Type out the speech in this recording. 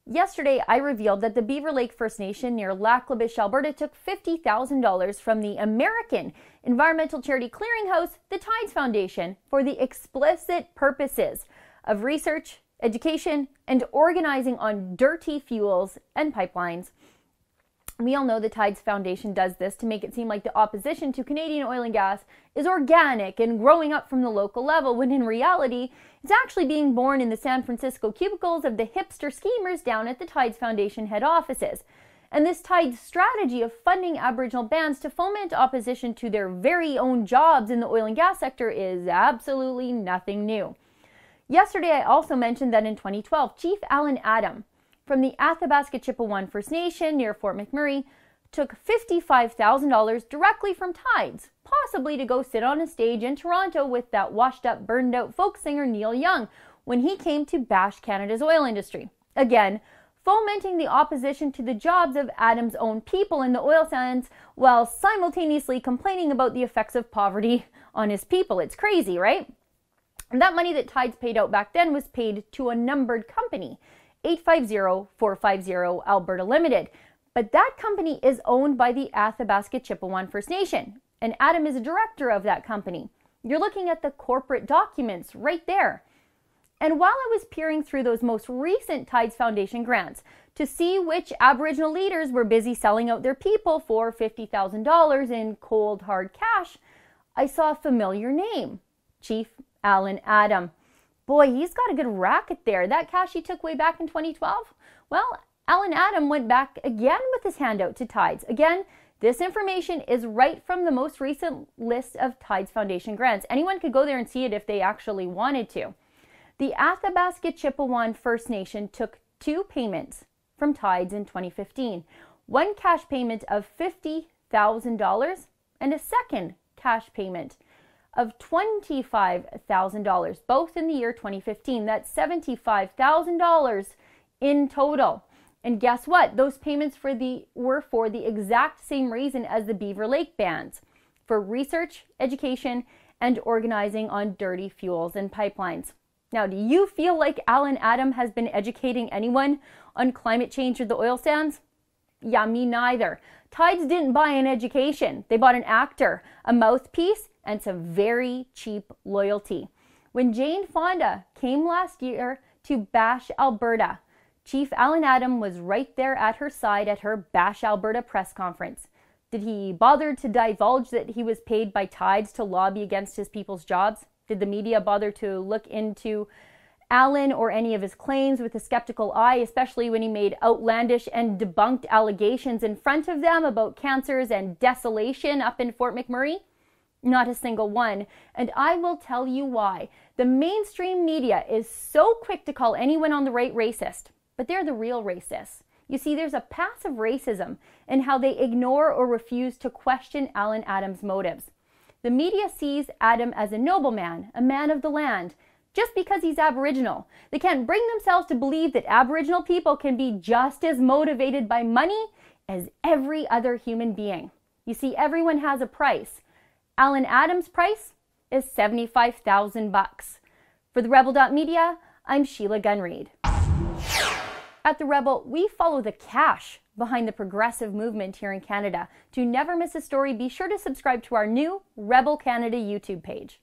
Yesterday, I revealed that the Beaver Lake First Nation near Lac La Biche, Alberta took $50,000 from the American environmental charity clearinghouse, the Tides Foundation, for the explicit purposes of research, education, and organizing on dirty fuels and pipelines. We all know the Tides Foundation does this to make it seem like the opposition to Canadian oil and gas is organic and growing up from the local level, when in reality, it's actually being born in the San Francisco cubicles of the hipster schemers down at the Tides Foundation head offices. And this Tides strategy of funding Aboriginal bands to foment opposition to their very own jobs in the oil and gas sector is absolutely nothing new. Yesterday, I also mentioned that in 2012, Chief Allan Adam from the Athabasca Chippewa First Nation near Fort McMurray took $55,000 directly from Tides, possibly to go sit on a stage in Toronto with that washed-up, burned-out folk singer Neil Young when he came to bash Canada's oil industry. Again, fomenting the opposition to the jobs of Adam's own people in the oil sands while simultaneously complaining about the effects of poverty on his people. It's crazy, right? And that money that Tides paid out back then was paid to a numbered company, 850450 Alberta Limited. But that company is owned by the Athabasca Chippewa First Nation, and Adam is a director of that company. You're looking at the corporate documents right there. And while I was peering through those most recent Tides Foundation grants to see which Aboriginal leaders were busy selling out their people for $50,000 in cold, hard cash, I saw a familiar name, Chief Allan Adam. Boy, he's got a good racket there. That cash he took way back in 2012? Well, Allan Adam went back again with his handout to Tides. Again, this information is right from the most recent list of Tides Foundation grants. Anyone could go there and see it if they actually wanted to. The Athabasca Chippewa First Nation took 2 payments from Tides in 2015. One cash payment of $50,000 and a second cash payment of $25,000, both in the year 2015. That's $75,000 in total. And guess what? Those payments were for the exact same reason as the Beaver Lake bans, for research, education, and organizing on dirty fuels and pipelines. Now, do you feel like Allan Adam has been educating anyone on climate change or the oil sands? Yeah, me neither. Tides didn't buy an education. They bought an actor, a mouthpiece, and some very cheap loyalty. When Jane Fonda came last year to bash Alberta, Chief Allan Adam was right there at her side at her Bash Alberta press conference. Did he bother to divulge that he was paid by Tides to lobby against his people's jobs? Did the media bother to look into Allan or any of his claims with a skeptical eye, especially when he made outlandish and debunked allegations in front of them about cancers and desolation up in Fort McMurray? Not a single one. And I will tell you why. The mainstream media is so quick to call anyone on the right racist, but they're the real racists. You see, there's a passive racism in how they ignore or refuse to question Allan Adam's motives. The media sees Adam as a nobleman, a man of the land, just because he's Aboriginal. They can't bring themselves to believe that Aboriginal people can be just as motivated by money as every other human being. You see, everyone has a price. Allan Adam's price is $75,000. For the Rebel.media, I'm Sheila Gunn Reid. At The Rebel, we follow the cash behind the progressive movement here in Canada. To never miss a story, be sure to subscribe to our new Rebel Canada YouTube page.